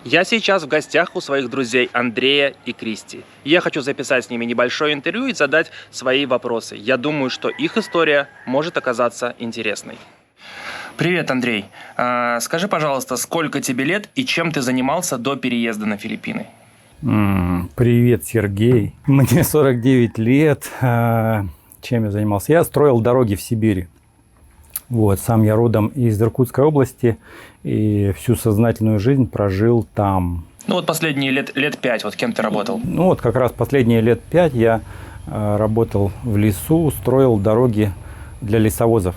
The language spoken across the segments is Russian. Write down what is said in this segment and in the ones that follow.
Я сейчас в гостях у своих друзей Андрея и Кристи. Я хочу записать с ними небольшое интервью и задать свои вопросы. Я думаю, что их история может оказаться интересной. Привет, Андрей. Скажи, пожалуйста, сколько тебе лет и чем ты занимался до переезда на Филиппины? Привет, Сергей. Мне 49 лет. Чем я занимался? Я строил дороги в Сибири. Вот, сам я родом из Иркутской области и всю сознательную жизнь прожил там. Ну вот последние лет 5, вот кем ты работал? Ну вот как раз последние лет 5 я работал в лесу, строил дороги для лесовозов.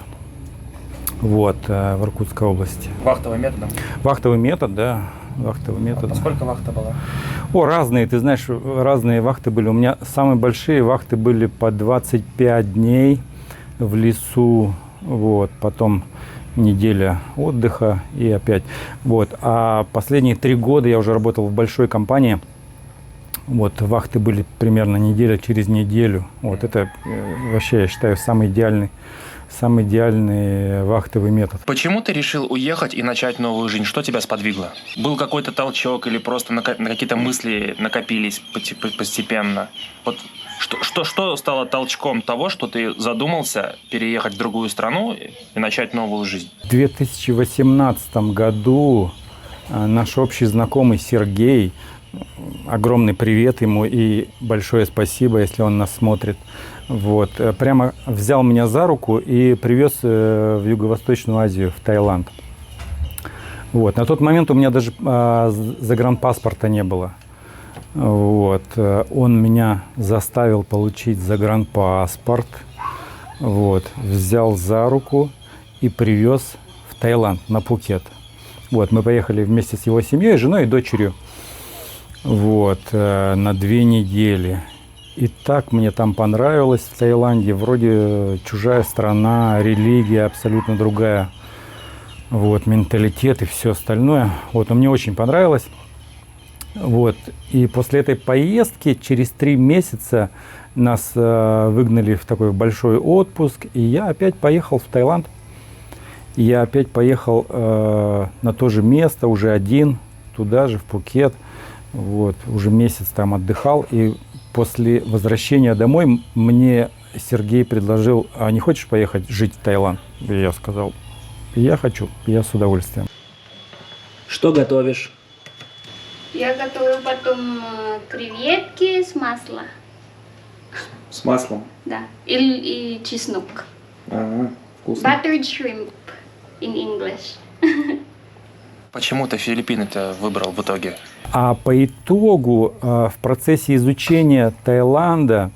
Вот, в Иркутской области. Вахтовым методом? Вахтовый метод, да. Вахтовый метод. А сколько вахта была? Разные, ты знаешь, разные вахты были. У меня самые большие вахты были по 25 дней в лесу. Вот, потом неделя отдыха и опять. Вот. А последние 3 года я уже работал в большой компании. Вот, вахты были примерно неделя через неделю. Вот это вообще, я считаю, самый идеальный вахтовый метод. Почему ты решил уехать и начать новую жизнь? Что тебя сподвигло? Был какой-то толчок или просто на какие-то мысли накопились постепенно? Вот что стало толчком того, что ты задумался переехать в другую страну и начать новую жизнь? В 2018 году наш общий знакомый Сергей, огромный привет ему и большое спасибо, если он нас смотрит, вот, прямо взял меня за руку и привез в Юго-Восточную Азию, в Таиланд. Вот. На тот момент у меня даже загранпаспорта не было. Вот. Он меня заставил получить загранпаспорт, вот. Взял за руку и привез в Таиланд, на Пхукет. Вот. Мы поехали вместе с его семьей, женой и дочерью, вот, на 2 недели. И так мне там понравилось в Таиланде. Вроде чужая страна, религия абсолютно другая. Вот, менталитет и все остальное. Вот, но мне очень понравилось. Вот. И после этой поездки через 3 месяца нас выгнали в такой большой отпуск. И я опять поехал в Таиланд. Я опять поехал на то же место, уже один, туда же, в Пхукет. Вот, уже месяц там отдыхал. И после возвращения домой мне Сергей предложил: а не хочешь поехать жить в Таиланд? И я сказал: я хочу, я с удовольствием. Что готовишь? Я готовлю потом креветки с маслом. С маслом? Да. И чеснок. Ага, вкусно. Buttered shrimp in English. Почему ты Филиппины-то выбрал в итоге? А по итогу в процессе изучения Таиланда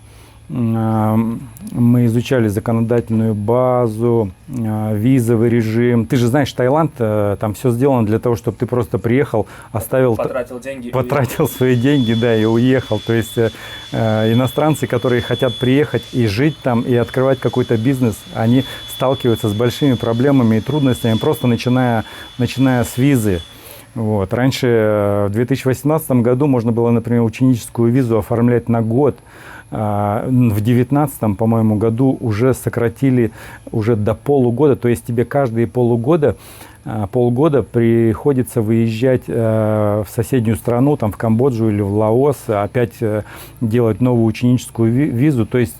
мы изучали законодательную базу, визовый режим. Ты же знаешь, Таиланд, там все сделано для того, чтобы ты просто приехал, оставил... Потратил свои деньги, да, и уехал. То есть иностранцы, которые хотят приехать и жить там, и открывать какой-то бизнес, они сталкиваются с большими проблемами и трудностями, просто начиная с визы. Вот. Раньше, в 2018 году, можно было, например, ученическую визу оформлять на год. В 2019, по-моему, году уже сократили уже до полугода. То есть тебе каждые полгода приходится выезжать в соседнюю страну, там, в Камбоджу или в Лаос, опять делать новую ученическую визу. То есть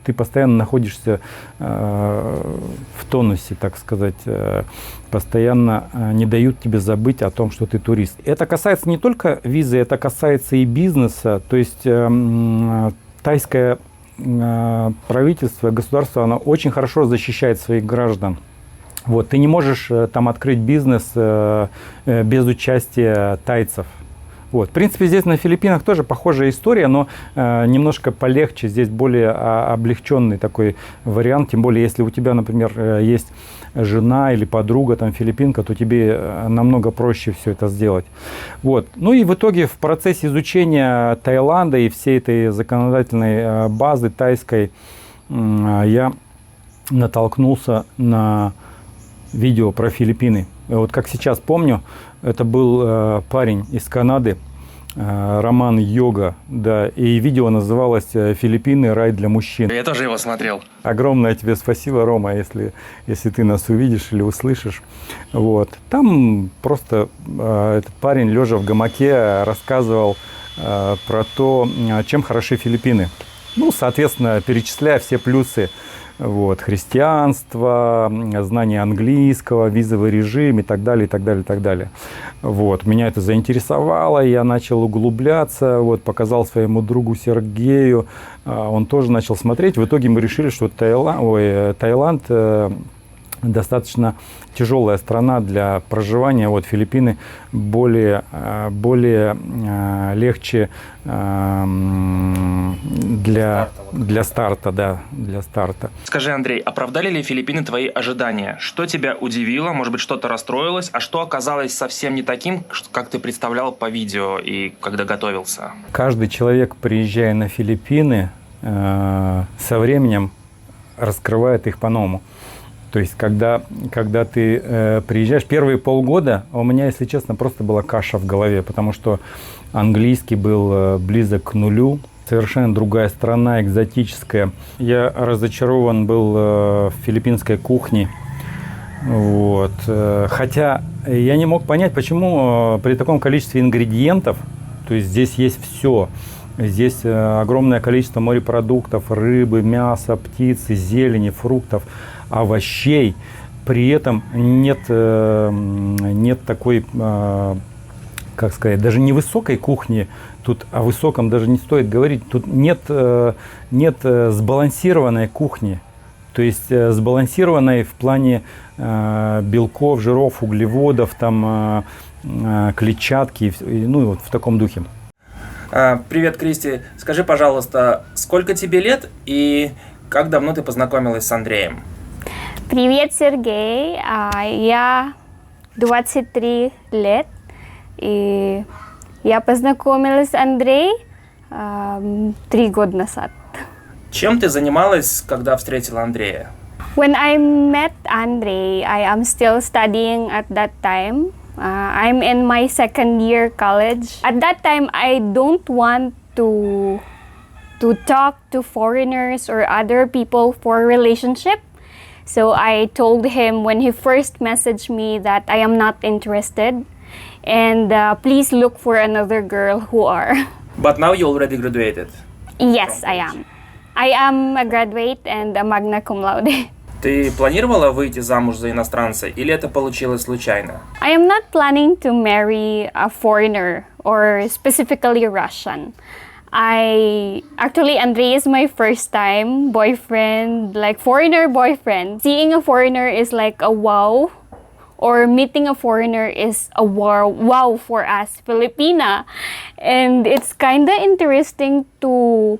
ты постоянно находишься в тонусе, так сказать. Постоянно не дают тебе забыть о том, что ты турист. Это касается не только визы, это касается и бизнеса. То есть тайское правительство, государство, оно очень хорошо защищает своих граждан. Вот, ты не можешь там открыть бизнес без участия тайцев. Вот. В принципе, здесь на Филиппинах тоже похожая история, но немножко полегче. Здесь более облегченный такой вариант. Тем более, если у тебя, например, есть жена или подруга там филиппинка, то тебе намного проще все это сделать. Вот. Ну и в итоге в процессе изучения Таиланда и всей этой законодательной базы тайской я натолкнулся на видео про Филиппины. Вот как сейчас помню, это был парень из Канады, роман «Йога», да, и видео называлось «Филиппины. Рай для мужчин». Я тоже его смотрел. Огромное тебе спасибо, Рома, если ты нас увидишь или услышишь. Вот. Там просто этот парень, лежа в гамаке, рассказывал про то, чем хороши Филиппины. Ну, соответственно, перечисляя все плюсы. Вот, христианство, знание английского, визовый режим и так далее, и так далее, и так далее. Вот, меня это заинтересовало, я начал углубляться, вот, показал своему другу Сергею, он тоже начал смотреть. В итоге мы решили, что Таиланд достаточно тяжелая страна для проживания. Вот Филиппины более легче для старта, да, для старта. Скажи, Андрей, оправдали ли Филиппины твои ожидания? Что тебя удивило? Может быть, что-то расстроилось? А что оказалось совсем не таким, как ты представлял по видео и когда готовился? Каждый человек, приезжая на Филиппины, со временем раскрывает их по-новому. То есть, когда ты приезжаешь, первые полгода у меня, если честно, просто была каша в голове, потому что английский был близок к нулю, совершенно другая страна, экзотическая. Я разочарован был в филиппинской кухне. Вот. Хотя я не мог понять, почему при таком количестве ингредиентов, то есть здесь есть все. Здесь огромное количество морепродуктов, рыбы, мяса, птицы, зелени, фруктов, овощей. При этом нет такой, как сказать, даже не высокой кухни. Тут о высоком даже не стоит говорить. Тут нет сбалансированной кухни. То есть сбалансированной в плане белков, жиров, углеводов, там, клетчатки, ну, вот в таком духе. Привет, Кристи. Скажи, пожалуйста, сколько тебе лет и как давно ты познакомилась с Андреем? Привет, Сергей. Я 23 лет, и я познакомилась с Андреем 3 года назад. Чем ты занималась, когда встретила Андрея? When I met Andre, I am still studying at that time. I'm in my second year college. At that time, I don't want to talk to foreigners or other people for a relationship. So I told him when he first messaged me that I am not interested and please look for another girl who are. But now you already graduated. Yes, I am. I am a graduate and a magna cum laude. Ты планировала выйти замуж за иностранца или это получилось случайно? I am not planning to marry a foreigner or specifically Russian. Actually, Andre is my first time boyfriend, like foreigner boyfriend. Seeing a foreigner is like a wow, or meeting a foreigner is a wow for us Filipina. And it's kind of interesting to,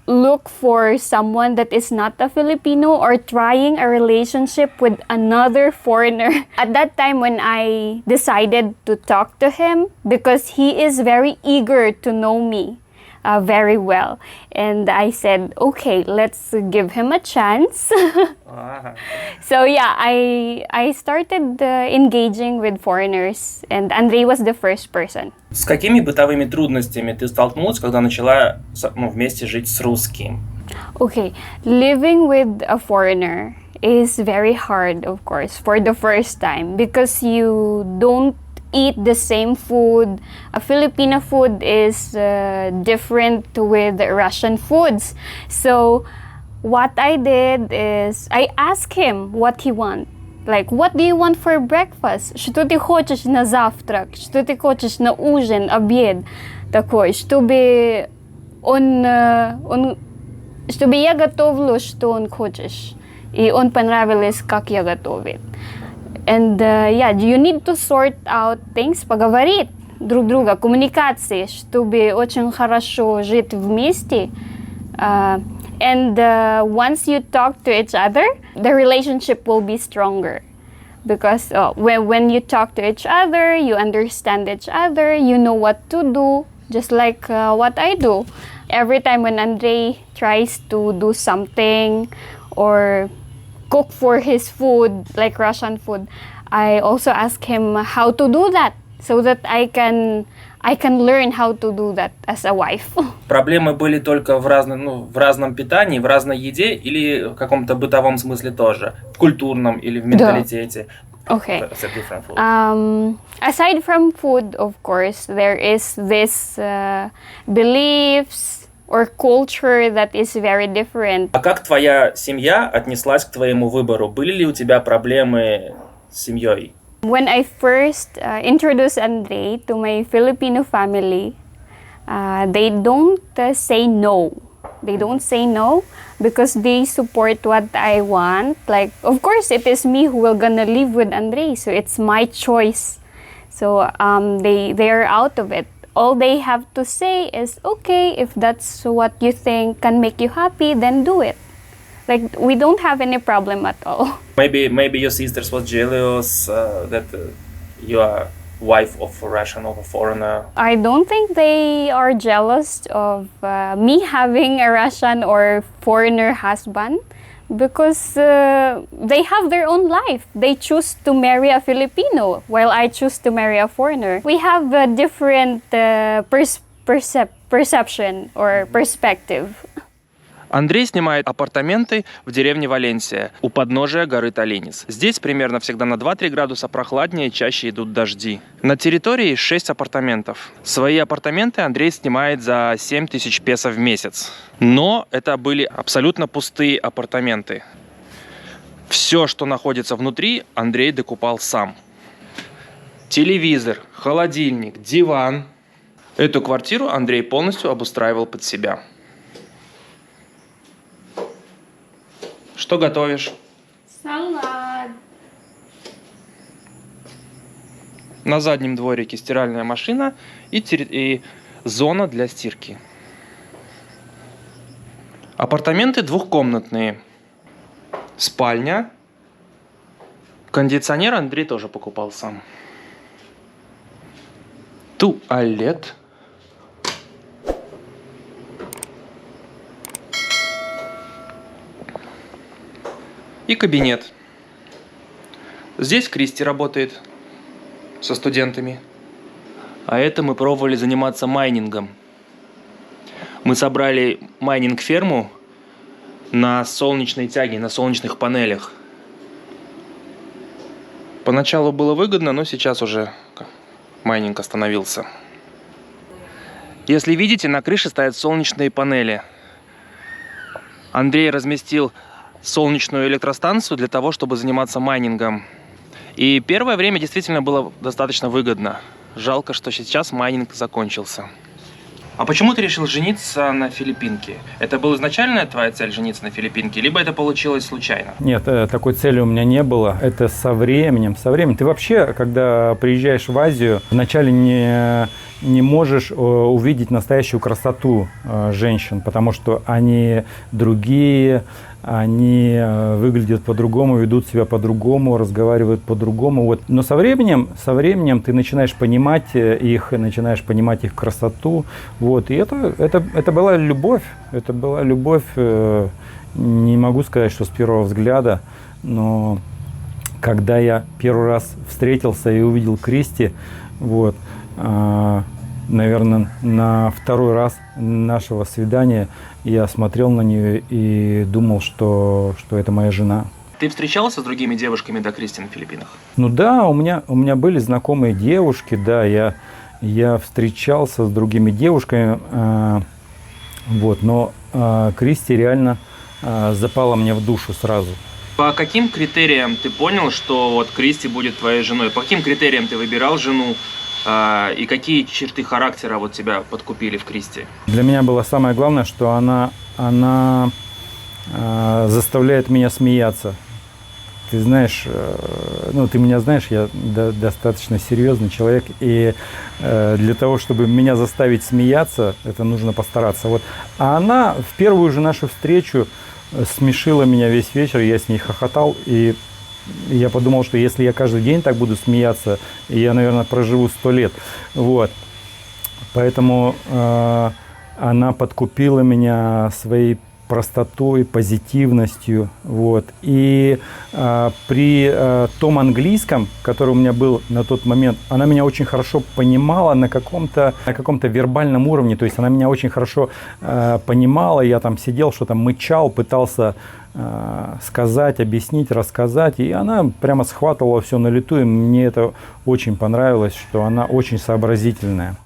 look for someone that is not a Filipino or trying a relationship with another foreigner. At that time when I decided to talk to him, because he is very eager to know me very well. And I said, okay, let's give him a chance. So yeah, I started engaging with foreigners, and Andre was the first person. С какими бытовыми трудностями ты столкнулась, когда начала вместе жить с русским? Okay, living with a foreigner is very hard, of course, for the first time, because you don't eat the same food. A Filipino food is different with Russian foods. So what I did is I asked him what he wants. Like, what do you want for breakfast? Что ты хочешь на завтрак? Что ты хочешь на ужин, обед? Такой, чтобы я готовлю, что он хочет. И он понравилось, как я готовлю. And you need to sort out things, поговорить друг друга, коммуникации, чтобы очень хорошо жить вместе. And once you talk to each other, the relationship will be stronger. Because when you talk to each other, you understand each other, you know what to do, just like what I do. Every time when Andre tries to do something or cook for his food, like Russian food, I also ask him how to do that, so that I can I can learn how to do that as a wife. Проблемы были только в разном питании, в разной еде или в каком-то бытовом смысле тоже? В культурном или в менталитете? Okay. That's a different food. Aside from food, of course, there is this beliefs or culture that is very different. А как твоя семья отнеслась к твоему выбору? Были ли у тебя проблемы с семьей? When I first introduced Andre to my Filipino family, they don't say no. They don't say no because they support what I want. Like, of course, it is me who will gonna live with Andre, so it's my choice. So they are out of it. All they have to say is, okay, if that's what you think can make you happy, then do it. Like, we don't have any problem at all. Maybe your sisters was jealous that you are wife of a Russian or a foreigner. I don't think they are jealous of me having a Russian or foreigner husband because they have their own life. They choose to marry a Filipino while I choose to marry a foreigner. We have a different perception or perspective. Андрей снимает апартаменты в деревне Валенсия, у подножия горы Толенис. Здесь примерно всегда на 2-3 градуса прохладнее, чаще идут дожди. На территории 6 апартаментов. Свои апартаменты Андрей снимает за 7000 песо в месяц. Но это были абсолютно пустые апартаменты. Все, что находится внутри, Андрей докупал сам. Телевизор, холодильник, диван. Эту квартиру Андрей полностью обустраивал под себя. Что готовишь? Салат. На заднем дворике стиральная машина и зона для стирки. Апартаменты двухкомнатные. Спальня. Кондиционер Андрей тоже покупал сам. Туалет. И кабинет. Здесь Кристи работает со студентами. А это мы пробовали заниматься майнингом. Мы собрали майнинг-ферму на солнечной тяге, на солнечных панелях. Поначалу было выгодно, но сейчас уже майнинг остановился. Если видите, на крыше стоят солнечные панели. Андрей разместил солнечную электростанцию для того, чтобы заниматься майнингом. И первое время действительно было достаточно выгодно. Жалко, что сейчас майнинг закончился. А почему ты решил жениться на филиппинке? Это была изначальная твоя цель жениться на филиппинке, либо это получилось случайно? Нет, такой цели у меня не было. Это со временем. Ты вообще, когда приезжаешь в Азию, вначале не можешь увидеть настоящую красоту женщин, потому что они другие, они выглядят по-другому, ведут себя по-другому, разговаривают по-другому. Вот. Но со временем ты начинаешь понимать их красоту. Вот. И это была любовь. Это была любовь, не могу сказать, что с первого взгляда, но когда я первый раз встретился и увидел Кристи, вот, наверное, на второй раз нашего свидания я смотрел на нее и думал, что это моя жена. Ты встречался с другими девушками до Кристи на Филиппинах? Ну да, у меня были знакомые девушки, да, я встречался с другими девушками, вот, но Кристи реально запала мне в душу сразу. По каким критериям ты понял, что вот Кристи будет твоей женой? По каким критериям ты выбирал жену? И какие черты характера вот тебя подкупили в Кристи? Для меня было самое главное, что она заставляет меня смеяться. Ты знаешь, ты меня знаешь, я достаточно серьезный человек, и для того, чтобы меня заставить смеяться, это нужно постараться. Вот. А она в первую же нашу встречу смешила меня весь вечер, я с ней хохотал, и я подумал, что если я каждый день так буду смеяться, я, наверное, проживу 100 лет. Вот. Поэтому она подкупила меня своей простотой, позитивностью. Вот. И при том английском, который у меня был на тот момент, она меня очень хорошо понимала на каком-то вербальном уровне. То есть она меня очень хорошо понимала. Я там сидел, что-то мычал, пытался сказать, объяснить, рассказать. И она прямо схватывала все на лету. И мне это очень понравилось, что она очень сообразительная.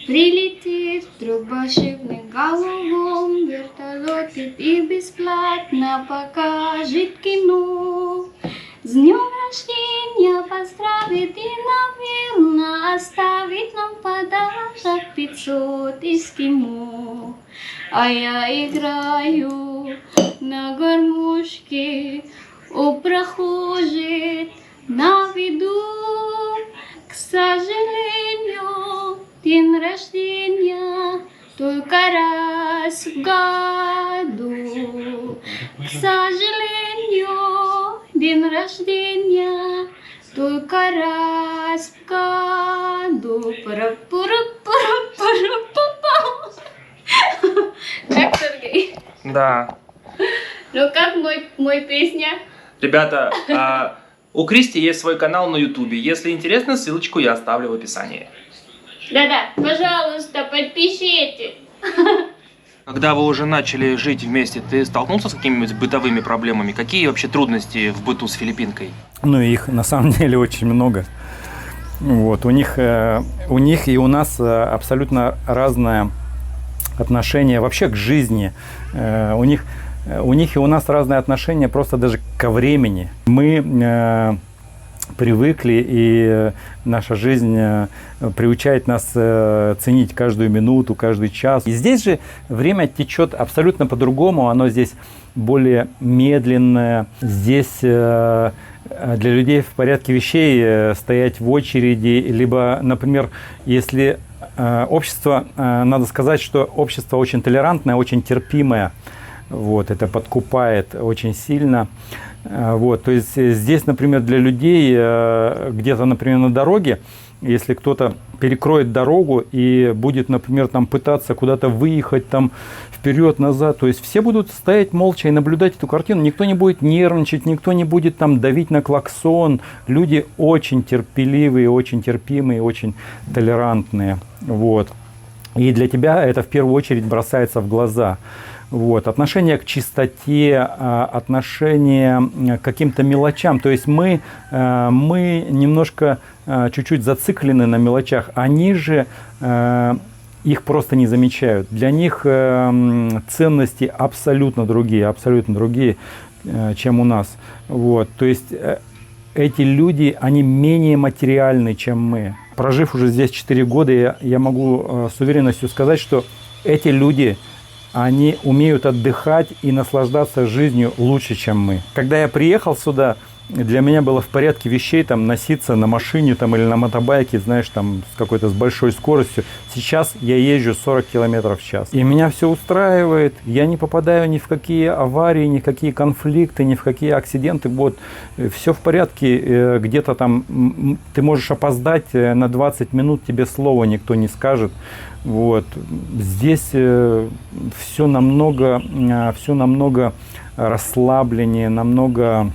Прилетит вдруг волшебным голубом вертолетит и бесплатно покажет кино. С днем рождения поздравит и, наверно, оставит нам подарок 500 эскимо. А я играю на гармошке у прохожих на виду. К сожалению, день рождения только раз в году. К сожалению, день рождения только раз в году. Как, Сергей? Да. Ну как мой песня? Ребята, у Кристи есть свой канал на Ютубе. Если интересно, ссылочку я оставлю в описании. Да-да, пожалуйста, подпишите. Когда вы уже начали жить вместе, ты столкнулся с какими-нибудь бытовыми проблемами? Какие вообще трудности в быту с филиппинкой? Ну, их на самом деле очень много. Вот, у них и у нас абсолютно разное отношение вообще к жизни. У них и у нас разные отношения просто даже ко времени. Мы привыкли, и наша жизнь приучает нас ценить каждую минуту, каждый час. И здесь же время течет абсолютно по-другому, оно здесь более медленное. Здесь для людей в порядке вещей стоять в очереди, либо, например, если общество, надо сказать, что общество очень толерантное, очень терпимое. Вот, это подкупает очень сильно. Вот, то есть здесь, например, для людей где-то, например, на дороге, если кто-то перекроет дорогу и будет, например, там пытаться куда-то выехать там вперед-назад, то есть все будут стоять молча и наблюдать эту картину, никто не будет нервничать, никто не будет там давить на клаксон. Люди очень терпеливые, очень терпимые, очень толерантные. Вот. И для тебя это в первую очередь бросается в глаза. Вот. Отношение к чистоте, отношение к каким-то мелочам. То есть мы немножко чуть-чуть зациклены на мелочах. Они же их просто не замечают. Для них ценности абсолютно другие, чем у нас. Вот. То есть эти люди, они менее материальны, чем мы. Прожив уже здесь 4 года, я могу с уверенностью сказать, что эти люди, они умеют отдыхать и наслаждаться жизнью лучше, чем мы. Когда я приехал сюда, для меня было в порядке вещей там носиться на машине там, или на мотобайке, знаешь, там с большой скоростью. Сейчас я езжу 40 километров в час. И меня все устраивает. Я не попадаю ни в какие аварии, ни в какие конфликты, ни в какие акциденты. Вот, все в порядке. Где-то там ты можешь опоздать на 20 минут, тебе слова никто не скажет. Вот. Здесь все намного расслабленнее, намного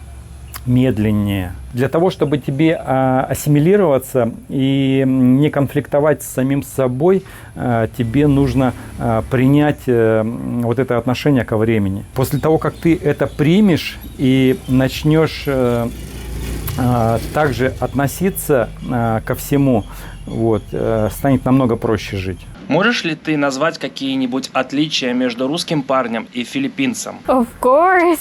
медленнее. Для того, чтобы тебе ассимилироваться и не конфликтовать с самим собой, тебе нужно принять вот это отношение ко времени. После того, как ты это примешь и начнешь также относиться ко всему, вот, станет намного проще жить. Можешь ли ты назвать какие-нибудь отличия между русским парнем и филиппинцем? Of course.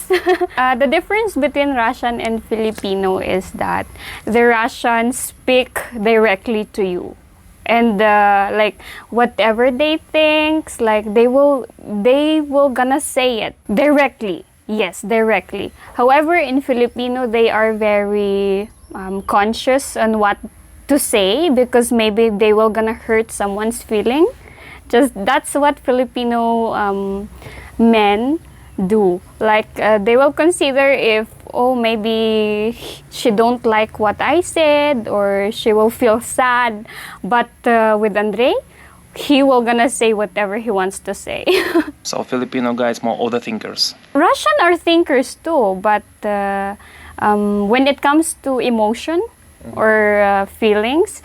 The difference between Russian and Filipino is that the Russians speak directly to you. And like whatever they think, like they will gonna say it directly. Yes, directly. However, in Filipino, they are very conscious on what to say because maybe they will gonna hurt someone's feeling. Just that's what Filipino men do. Like they will consider if maybe she don't like what I said or she will feel sad. But with Andre, he will gonna say whatever he wants to say. So Filipino guys more overthinkers. Russian are thinkers too, but when it comes to emotion or feelings,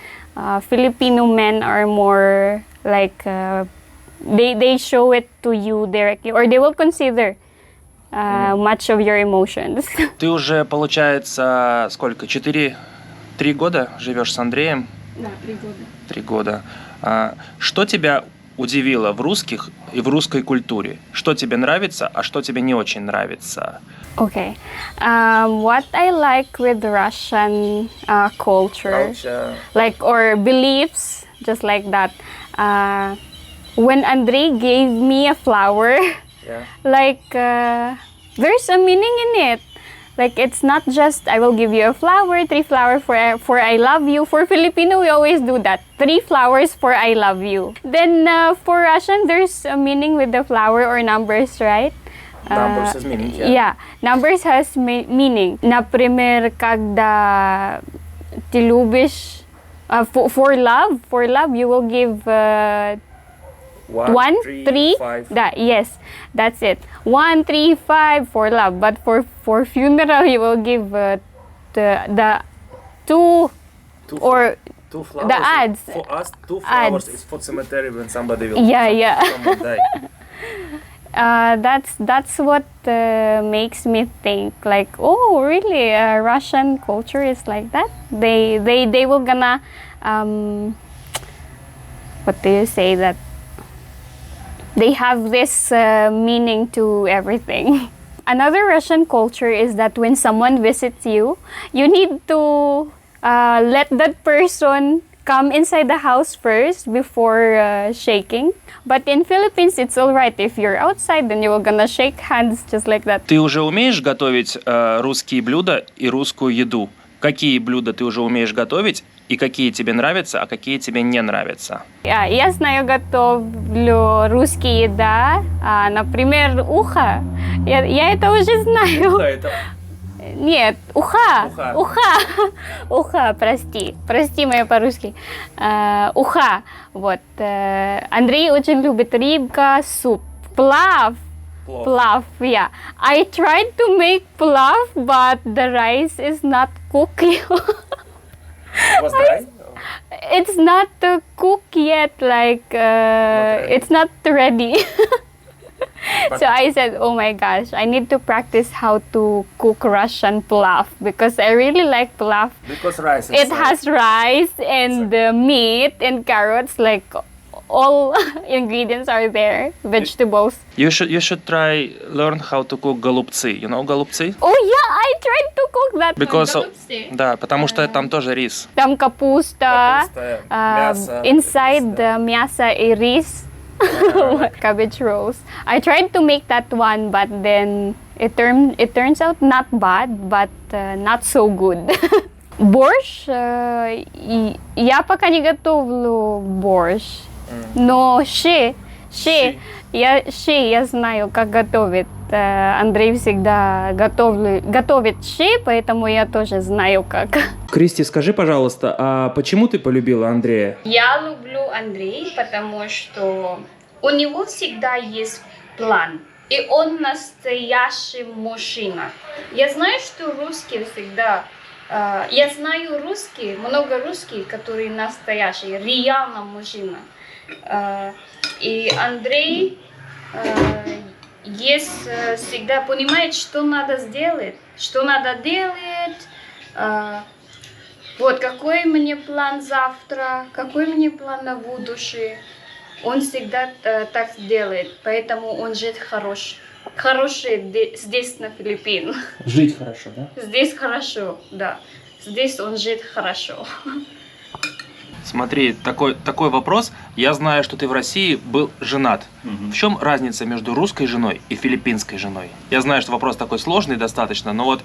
Filipino men are more like they show it to you directly, or they will consider much of your emotions. Ты уже, получается, сколько? 3 года живешь с Андреем? Да, 3 года. 3 года. Что тебя удивило в русских и в русской культуре? Что тебе нравится, а что тебе не очень нравится? Okay. What I like with Russian culture, like, or beliefs, just like that. When Andrei gave me a flower, like, there's a meaning in it. Like, it's not just, I will give you a flower, 3 flowers for I love you. For Filipino, we always do that. 3 flowers for I love you. Then, for Russian, there's a meaning with the flower or numbers, right? Numbers has meaning, yeah. Numbers has meaning. Например, когда ты любишь, for love, you will give 1, 3, 5. yes, that's it. 1, 3, 5 for love, but for funeral you will give the 2 or 2 flowers. the ads. For us, 2 flowers Ads. is for cemetery when somebody will. Yeah. Someone die. That's what makes me think like, oh, really? Russian culture is like that. They will gonna what do you say, that they have this meaning to everything. Another Russian culture is that when someone visits you, you need to let that person come inside the house first before shaking. But in Philippines, it's all right. If you're outside, then you're gonna shake hands just like that. Ты уже умеешь готовить русские блюда и русскую еду? Какие блюда ты уже умеешь готовить и какие тебе нравятся, а какие тебе не нравятся? Я знаю, готовлю русские еда, например, ухо. Я это уже знаю. Нет, уха, прости моё по-русски. Уха, вот. Андрей очень любит рыбка, суп, плов, yeah. I tried to make plov, but the rice is not cooked. Was dry? It's not cooked yet, like it's not ready. So I said, oh my gosh, I need to practice how to cook Russian plov because I really like plov. Because rice. It has rice and meat and carrots, like all ingredients are there, vegetables. You should learn how to cook голубцы. You know голубцы? Oh yeah, I tried to cook that. Because да, потому что там тоже рис. Там капуста, мясо. inside the мясо и рис. Cabbage rolls. I tried to make that one, but then it turns out not bad, but not so good. Борщ, я пока не готовлю борщ, но я знаю, как готовить. Андрей всегда готовит щи, поэтому я тоже знаю, как. Кристи, скажи, пожалуйста, а почему ты полюбила Андрея? Я люблю Андрея, потому что у него всегда есть план. И он настоящий мужчина. Я знаю, что русские всегда... я знаю много русских, которые настоящие, реально мужчина. И Андрей всегда понимает, что надо сделать, что надо делать. Вот какой мне план завтра, какой мне план на будущее. Он всегда так делает, поэтому он живет хороший здесь, на Филиппинах. Жить хорошо, да? Здесь хорошо, да. Здесь он живет хорошо. Смотри, такой вопрос. Я знаю, что ты в России был женат. В чем разница между русской женой и филиппинской женой? Я знаю, что вопрос такой сложный достаточно, но вот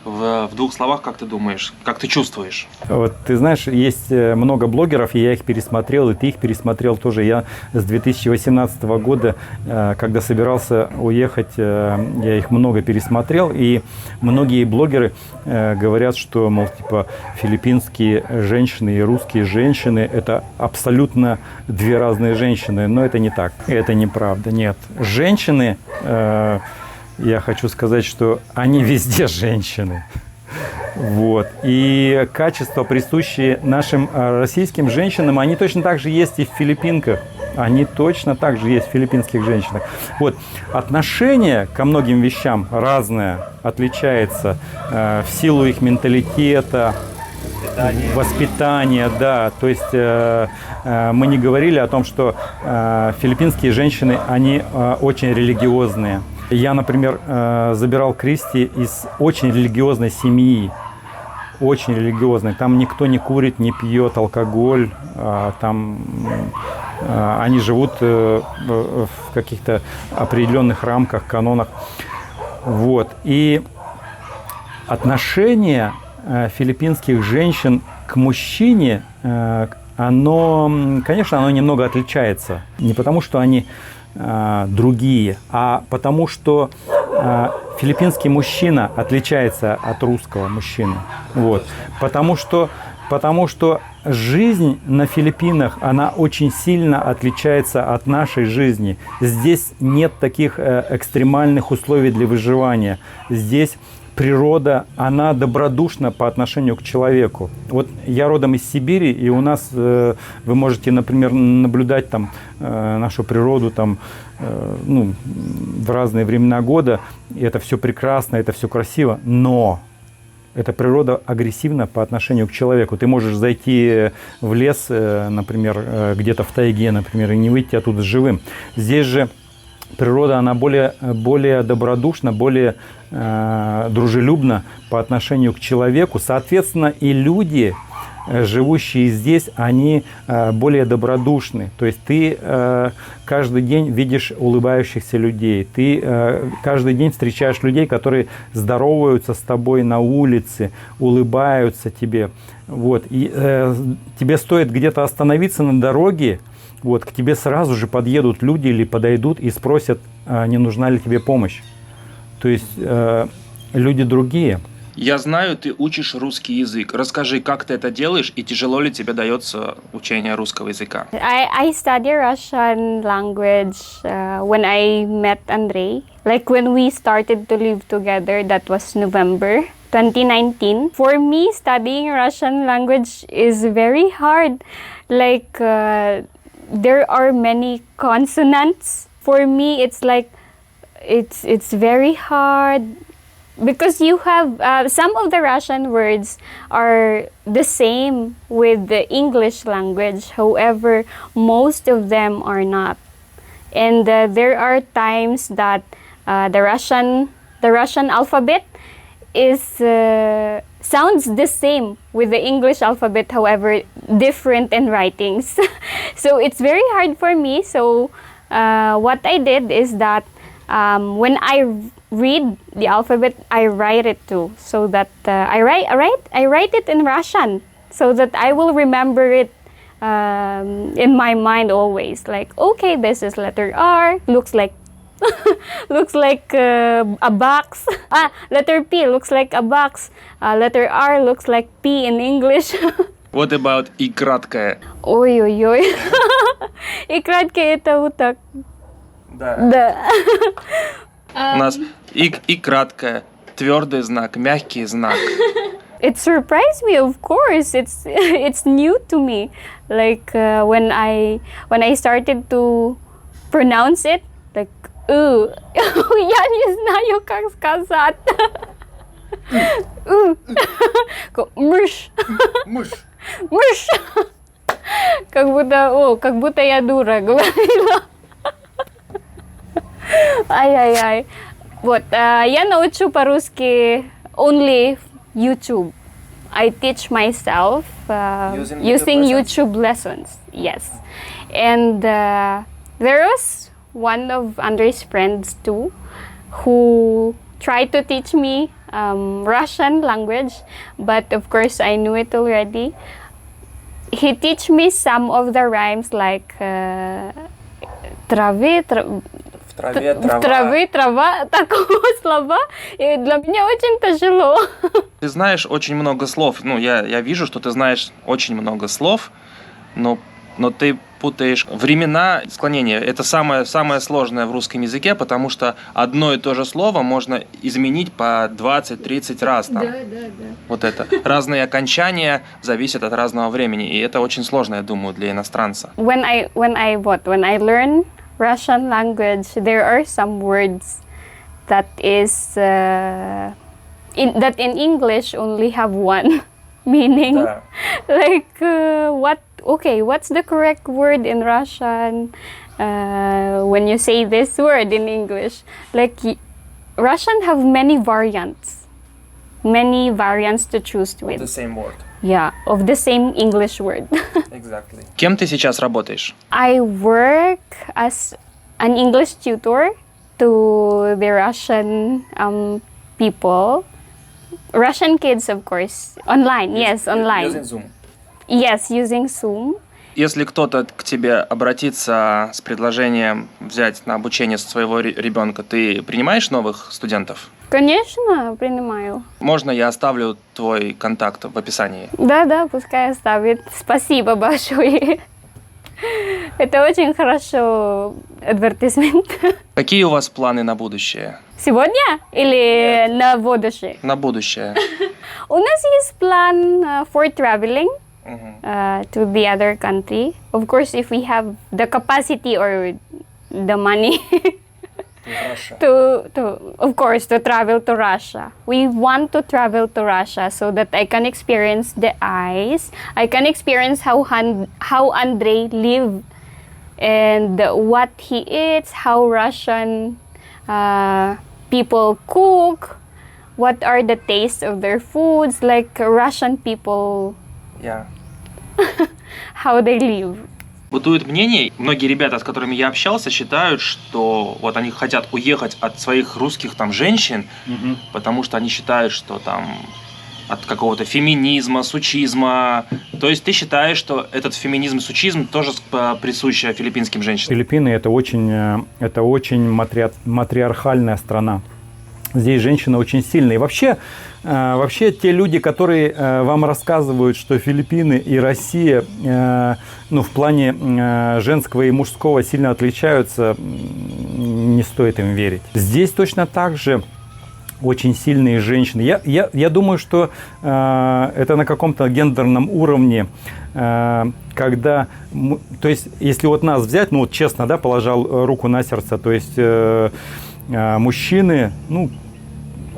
в двух словах, как ты думаешь, как ты чувствуешь? Вот, ты знаешь, есть много блогеров, и я их пересмотрел, и ты их пересмотрел тоже. Я с 2018 года, когда собирался уехать, я их много пересмотрел, и многие блогеры говорят, что, мол, типа, филиппинские женщины и русские женщины – это абсолютно две разные женщины, но это не так, это неправда, нет. Женщины, я хочу сказать, что они везде женщины. Вот. И качества, присущие нашим российским женщинам, они точно так же есть и в Филиппинках. Они точно так же есть в филиппинских женщинах. Вот. Отношение ко многим вещам разное, отличается в силу их менталитета, воспитания, да. То есть мы не говорили о том, что филиппинские женщины, они очень религиозные. Я, например, забирал Кристи из очень религиозной семьи. Очень религиозной. Там никто не курит, не пьет алкоголь. Там они живут в каких-то определенных рамках, канонах. Вот. И отношение филиппинских женщин к мужчине, оно, конечно, оно немного отличается. Не потому, что они другие, а потому что филиппинский мужчина отличается от русского мужчины. Вот. Потому что жизнь на Филиппинах, она очень сильно отличается от нашей жизни. Здесь нет таких экстремальных условий для выживания. Здесь природа, она добродушна по отношению к человеку. Вот я родом из Сибири, и у нас вы можете, например, наблюдать там нашу природу там, ну, в разные времена года. И это все прекрасно, это все красиво, но эта природа агрессивна по отношению к человеку. Ты можешь зайти в лес, например, где-то в тайге, например, и не выйти оттуда живым. Здесь же природа, она более добродушна, более дружелюбна по отношению к человеку. Соответственно, и люди, живущие здесь, они более добродушны. То есть ты каждый день видишь улыбающихся людей. Ты каждый день встречаешь людей, которые здороваются с тобой на улице, улыбаются тебе. Вот. И тебе стоит где-то остановиться на дороге, вот, к тебе сразу же подъедут люди или подойдут и спросят, не нужна ли тебе помощь. То есть люди другие. Я знаю, ты учишь русский язык. Расскажи, как ты это делаешь и тяжело ли тебе дается учение русского языка? I study Russian language when I met Andrei. Like when we started to live together, that was November 2019. For me, studying Russian language is very hard. Like there are many consonants. For me, it's like it's very hard because you have some of the Russian words are the same with the English language. However, most of them are not. And there are times that the Russian alphabet is sounds the same with the English alphabet, however different in writings. So it's very hard for me. So what I did is that when I read the alphabet, I write it too, so that I write it in Russian, so that I will remember it in my mind always. Like, okay, this is letter R, looks like a box. Letter P looks like a box. Letter R looks like P in English. What about и краткое? Ой-ой-ой. И краткое это вот так. Да. Да. У нас и краткое, твердый знак, мягкий знак. It surprised me, of course. It's new to me. Like when I started to pronounce it, like, я не знаю, как сказать. Мышь. Мышь. Как будто я дура говорила. Ай-яй-яй. Вот, я научу по-русски only YouTube. I teach myself using YouTube lessons. Yes. And there was one of Andrei's friends too who tried to teach me Russian language, but of course I knew it already. He teach me some of the rhymes like травы, В траве в травы, трава, такого слова. И для меня очень тяжело. Ты знаешь очень много слов. Ну, я вижу, что ты знаешь очень много слов, но ты путаешь времена склонения. Это самое сложное в русском языке, потому что одно и то же слово можно изменить по 20-30 раз. Там. Да. Вот это. Разные окончания зависят от разного времени, и это очень сложно, я думаю, для иностранца. When I learn Russian language, there are some words that in English only have one meaning. Да. Like what's the correct word in Russian when you say this word in English? Like Russian have many variants to choose with. The same word. Yeah, of the same English word. Exactly. Кем ты сейчас работаешь? I work as an English tutor to the Russian people. Russian kids, of course. Online, yes, online. Using Zoom. Yes, using Zoom. Если кто-то к тебе обратится с предложением взять на обучение своего ребенка, ты принимаешь новых студентов? Конечно, принимаю. Можно я оставлю твой контакт в описании? Да, пускай оставит. Спасибо большое. Это очень хорошо advertisement. Какие у вас планы на будущее? Сегодня или на будущее? На будущее. У нас есть план for traveling to the other country. Of course, if we have the capacity or the money to travel to Russia. We want to travel to Russia so that I can experience the ice. I can experience how Andrei live and what he eats, how Russian people cook, what are the tastes of their foods, like Russian people, how they live. Бытует мнение, многие ребята, с которыми я общался, считают, что вот они хотят уехать от своих русских там женщин, потому что они считают, что там от какого-то феминизма, сучизма. То есть ты считаешь, что этот феминизм, сучизм тоже присущ филиппинским женщинам? Филиппины это очень матриархальная страна. Здесь женщины очень сильные. Вообще те люди, которые вам рассказывают, что Филиппины и Россия в плане женского и мужского сильно отличаются, не стоит им верить. Здесь точно так же очень сильные женщины. Я думаю, что это на каком-то гендерном уровне, когда, то есть, если вот нас взять, ну вот честно, да, положил руку на сердце, то есть мужчины,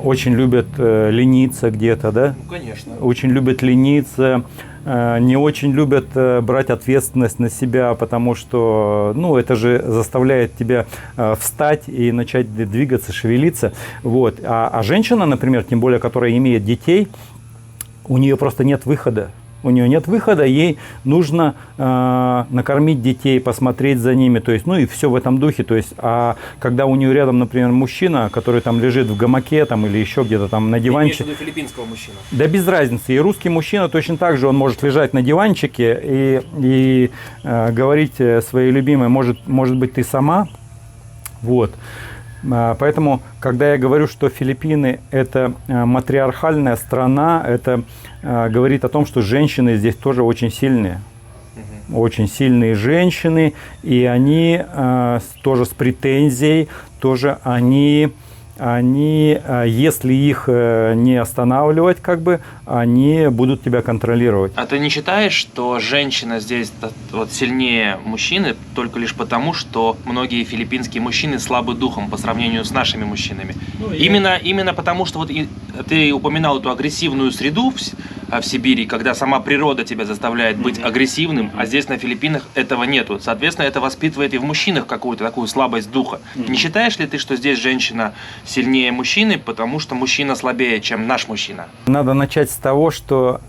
очень любят лениться где-то, да? Ну, конечно. Очень любят лениться, не очень любят брать ответственность на себя, потому что, это же заставляет тебя встать и начать двигаться, шевелиться. Вот. А женщина, например, тем более, которая имеет детей, у нее просто нет выхода. У нее нет выхода, ей нужно накормить детей, посмотреть за ними, то есть, и все в этом духе. То есть, а когда у нее рядом, например, мужчина, который там лежит в гамаке там, или еще где-то там на диванчике. Имеешь в виду филиппинского мужчину? Да без разницы. И русский мужчина точно так же, он может лежать на диванчике и говорить своей любимой, может быть, ты сама. Вот. Поэтому, когда я говорю, что Филиппины – это матриархальная страна, это говорит о том, что женщины здесь тоже очень сильные. Очень сильные женщины, и они тоже с претензией, тоже они, если их не останавливать, они будут тебя контролировать. А ты не считаешь, что женщина здесь вот сильнее мужчины только лишь потому, что многие филиппинские мужчины слабы духом по сравнению с нашими мужчинами? Именно потому, что вот ты упоминал эту агрессивную среду в Сибири, когда сама природа тебя заставляет быть агрессивным, а здесь на Филиппинах этого нету. Соответственно, это воспитывает и в мужчинах какую-то такую слабость духа. Не считаешь ли ты, что здесь женщина сильнее мужчины, потому что мужчина слабее, чем наш мужчина? Надо начать с того, что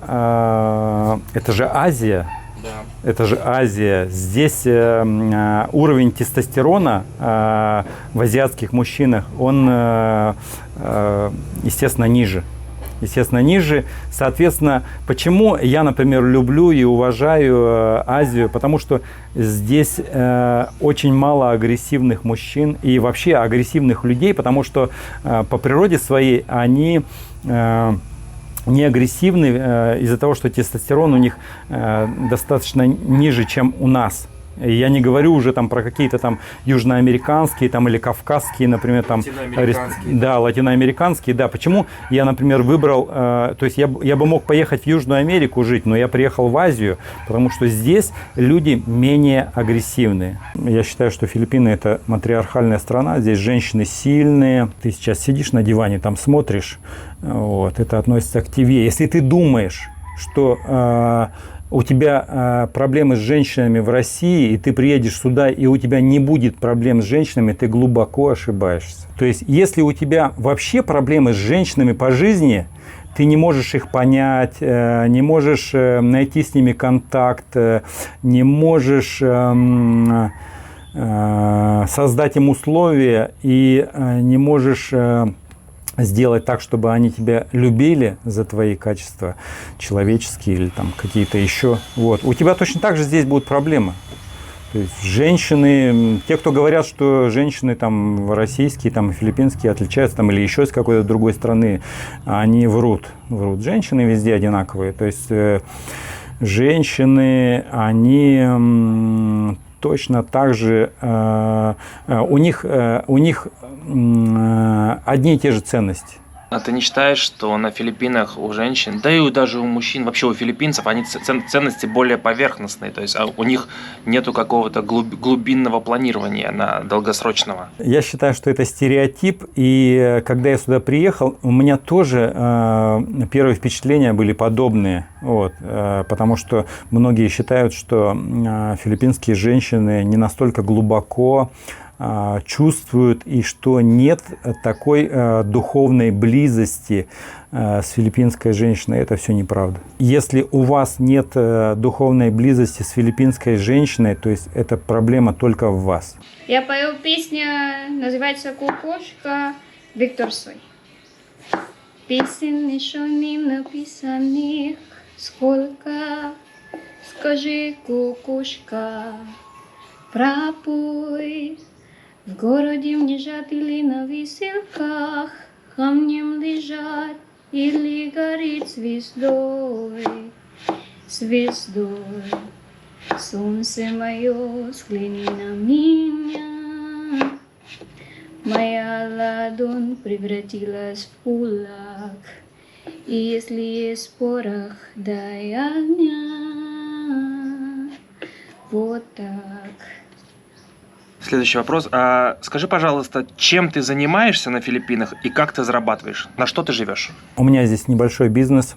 это же Азия. Да. Это же Азия. Здесь уровень тестостерона в азиатских мужчинах, он, естественно, ниже. Естественно, ниже. Соответственно, почему я, например, люблю и уважаю Азию? Потому что здесь очень мало агрессивных мужчин и вообще агрессивных людей, потому что по природе своей они не агрессивны из-за того, что тестостерон у них достаточно ниже, чем у нас. Я не говорю уже там про какие-то там южноамериканские там, или кавказские, например, там, да, латиноамериканские, да. Почему я, например, выбрал, то есть я бы мог поехать в Южную Америку жить, но я приехал в Азию, потому что здесь люди менее агрессивные. Я считаю, что Филиппины – это матриархальная страна, здесь женщины сильные. Ты сейчас сидишь на диване, там смотришь, вот, это относится к тебе. Если ты думаешь, что у тебя проблемы с женщинами в России, и ты приедешь сюда, и у тебя не будет проблем с женщинами, ты глубоко ошибаешься. То есть, если у тебя вообще проблемы с женщинами по жизни, ты не можешь их понять, не можешь найти с ними контакт, не можешь создать им условия и не можешь сделать так, чтобы они тебя любили за твои качества человеческие или там какие-то еще. Вот. У тебя точно так же здесь будут проблемы. То есть женщины, те, кто говорят, что женщины там российские, там филиппинские отличаются там или еще из какой-то другой страны, они врут. Женщины везде одинаковые. То есть женщины, они точно так же, у них одни и те же ценности. А ты не считаешь, что на Филиппинах у женщин, да и даже у мужчин, вообще у филиппинцев, они ценности более поверхностные, то есть у них нету какого-то глубинного планирования на долгосрочного? Я считаю, что это стереотип, и когда я сюда приехал, у меня тоже первые впечатления были подобные, вот, потому что многие считают, что филиппинские женщины не настолько глубоко чувствуют, и что нет такой духовной близости с филиппинской женщиной. Это все неправда. Если у вас нет духовной близости с филиппинской женщиной, то есть это проблема только в вас. Я пою песню, называется «Кукушка», Виктор Цой. Песен еще не написанных сколько, скажи, кукушка, пропой. В городе лежат или на веселках, камнем лежат или горит звездой, звездой. Солнце мое, взгляни на меня, моя ладонь превратилась в кулак, и если есть порох, дай огня, вот так. Следующий вопрос. Скажи, пожалуйста, чем ты занимаешься на Филиппинах и как ты зарабатываешь? На что ты живешь? У меня здесь небольшой бизнес,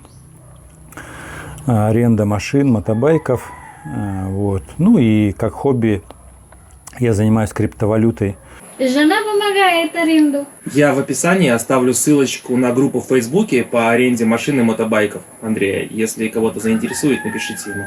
аренда машин, мотобайков. Вот. Ну и как хобби я занимаюсь криптовалютой. Жена помогает аренду. Я в описании оставлю ссылочку на группу в Фейсбуке по аренде машин и мотобайков Андрея. Если кого-то заинтересует, напишите ему.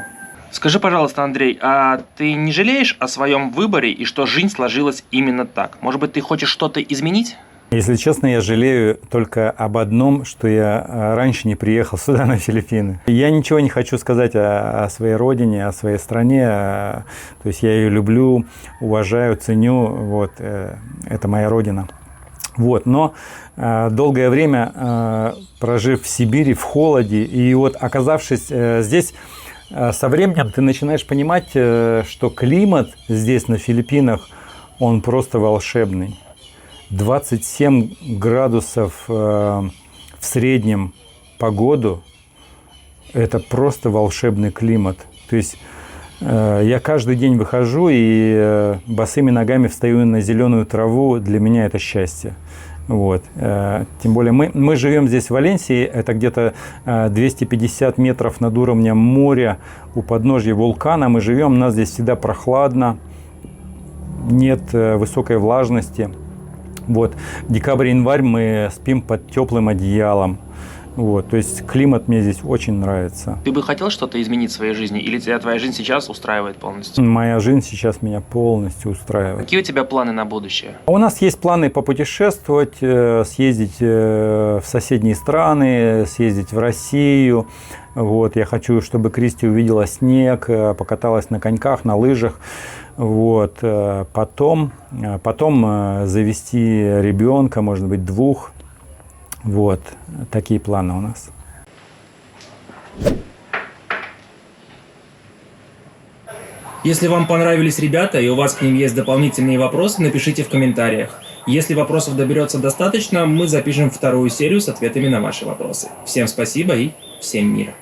Скажи, пожалуйста, Андрей, а ты не жалеешь о своем выборе и что жизнь сложилась именно так? Может быть, ты хочешь что-то изменить? Если честно, я жалею только об одном, что я раньше не приехал сюда, на Филиппины. Я ничего не хочу сказать о своей родине, о своей стране. То есть я ее люблю, уважаю, ценю. Вот, это моя родина. Вот, но долгое время, прожив в Сибири, в холоде, и вот оказавшись здесь, со временем ты начинаешь понимать, что климат здесь, на Филиппинах, он просто волшебный. 27 градусов в среднем по году – это просто волшебный климат. То есть я каждый день выхожу и босыми ногами встаю на зеленую траву. Для меня это счастье. Вот. Тем более мы живем здесь в Валенсии, это где-то 250 метров над уровнем моря, у подножья вулкана мы живем, у нас здесь всегда прохладно, нет высокой влажности. Вот. Декабрь-январь мы спим под теплым одеялом. Вот, то есть климат мне здесь очень нравится. Ты бы хотел что-то изменить в своей жизни, или тебя твоя жизнь сейчас устраивает полностью? Моя жизнь сейчас меня полностью устраивает. Какие у тебя планы на будущее? У нас есть планы попутешествовать, съездить в соседние страны, съездить в Россию. Вот, я хочу, чтобы Кристи увидела снег, покаталась на коньках, на лыжах. Вот, потом завести ребенка, может быть, 2. Вот, такие планы у нас. Если вам понравились ребята и у вас к ним есть дополнительные вопросы, напишите в комментариях. Если вопросов доберется достаточно, мы запишем 2-ю серию с ответами на ваши вопросы. Всем спасибо и всем мира.